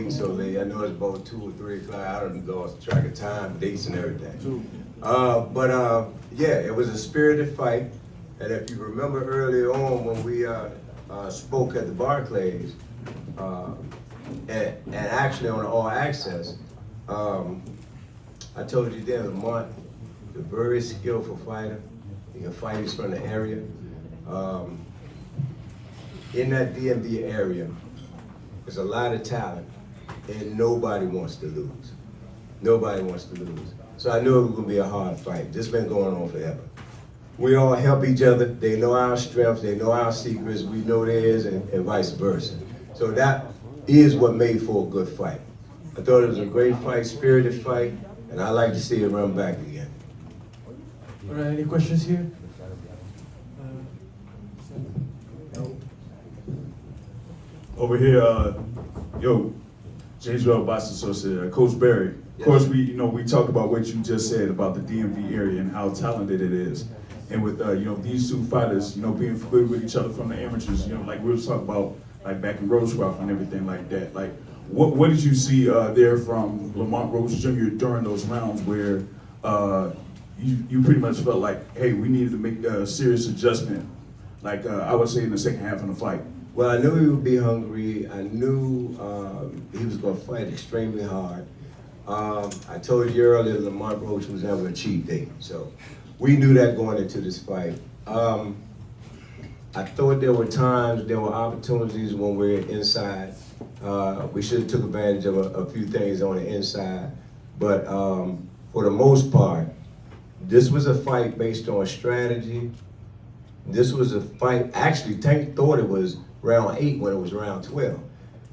meeting so late. I know it's about 2 or 3 o'clock. I don't lost track of time, dates and everything. Yeah, it was a spirited fight. And if you remember earlier on when we spoke at the Barclays, and actually on the All Access, I told you then, Lamont, a very skillful fighter. He can fight, he's from the area. In that DMV area, there's a lot of talent, and nobody wants to lose. Nobody wants to lose. So I knew it was gonna be a hard fight. This has been going on forever. We all help each other. They know our strengths, they know our secrets, we know theirs, and vice versa. So that is what made for a good fight. I thought it was a great fight, spirited fight, and I like to see it run back again. All right, any questions here? Over here, Jamesville Boxing Association, Coach Barry. Of course, we talked about what you just said about the DMV area and how talented it is, and with these two fighters, being familiar with each other from the amateurs, like we were talking about, like back in Roosevelt and everything like that. Like, what did you see there from Lamont Roach Jr. during those rounds where you pretty much felt like, hey, we needed to make a serious adjustment? Like I would say in the second half of the fight. Well, I knew he would be hungry. I knew he was going to fight extremely hard. I told you earlier, Lamont Roach was having a cheat day, so we knew that going into this fight. I thought there were opportunities when we were inside. We should have took advantage of a few things on the inside, but for the most part, this was a fight based on strategy. This was a fight, actually Tank thought it was round 8 when it was round 12.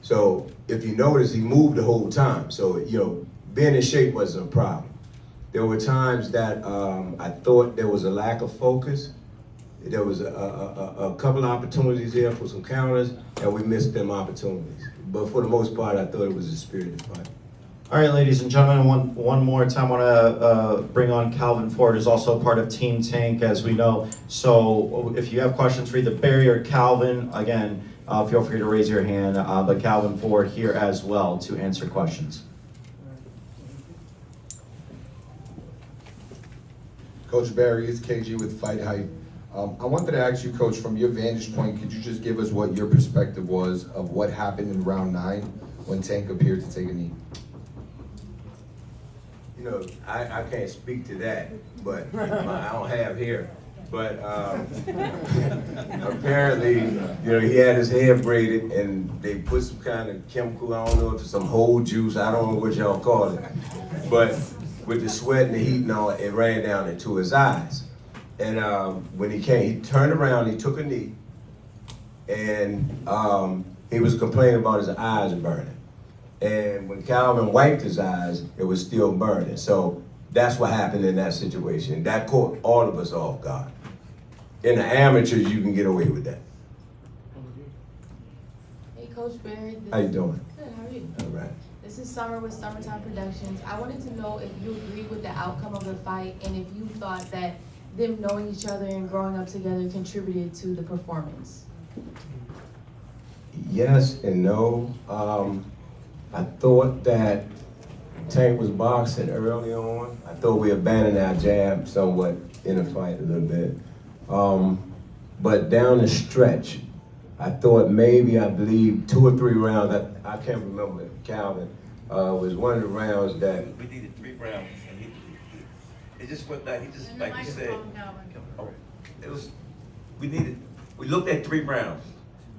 So if you notice, he moved the whole time. So, being in shape wasn't a problem. There were times that I thought there was a lack of focus. There was a couple of opportunities there for some counters, and we missed them opportunities. But for the most part, I thought it was a spirited fight. All right, ladies and gentlemen, one more time, I want to bring on Calvin Ford, who's also part of Team Tank, as we know. So if you have questions for either Barry or Calvin, again, feel free to raise your hand, but Calvin Ford here as well to answer questions. Coach Barry, it's KG with Fight Hype. I wanted to ask you, Coach, from your vantage point, could you just give us what your perspective was of what happened in round 9 when Tank appeared to take a knee? I can't speak to that, but I don't have here. But apparently, he had his hair braided and they put some kind of chemical, I don't know if it's some whole juice, I don't know what y'all call it. But with the sweat and the heat and all, it ran down into his eyes. And when he came, he turned around, he took a knee, and he was complaining about his eyes burning. And when Calvin wiped his eyes, it was still burning. So that's what happened in that situation. That caught all of us off guard. In the amateurs, you can get away with that. Hey, Coach Barry. How you doing? Good, how are you? All right. This is Summer with Summertime Productions. I wanted to know if you agreed with the outcome of the fight and if you thought that them knowing each other and growing up together contributed to the performance. Yes and no. I thought that Tank was boxing early on. I thought we abandoned our jab somewhat in the fight a little bit. But down the stretch, I thought I believe 2 or 3 rounds, I can't remember, Calvin, was one of the rounds that... We needed 3 rounds, and it just went down, he just, like you said, we looked at 3 rounds.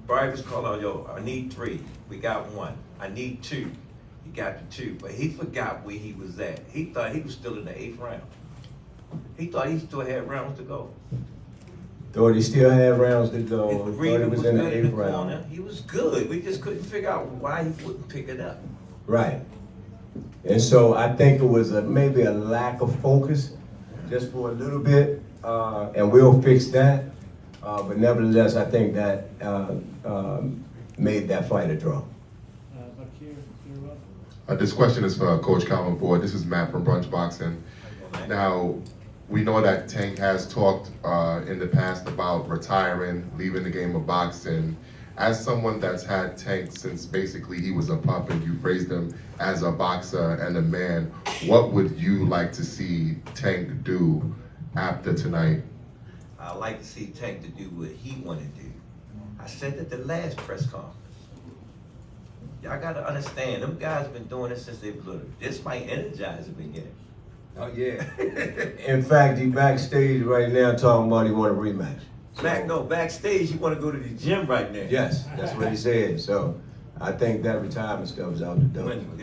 Barry was calling out, I need 3, we got 1. I need 2, he got the 2, but he forgot where he was at. He thought he was still in the 8th round. He thought he still had rounds to go. Thought he still had rounds to go. The Thought he Reader was was in the good in 8th the round. corner. He was good. We just couldn't figure out why he wouldn't pick it up. Right. And so I think it was maybe a lack of focus just for a little bit, and we'll fix that. But nevertheless, I think that made that fight a draw. This question is for Coach Calvin Ford. This is Matt from Brunch Boxing. Now, we know that Tank has talked in the past about retiring, leaving the game of boxing, as someone that's had Tank since basically he was a pup and you raised him as a boxer and a man, what would you like to see Tank do after tonight? I like to see Tank to do what he want to do. I said at the last press conference. Y'all gotta understand, them guys been doing this since they was little. This might energize them again. Oh, yeah. In fact, he backstage right now talking about he want a rematch. Backstage, you wanna go to the gym right now. Yes, that's what he said. So I think that retirement stuff is out the door. When-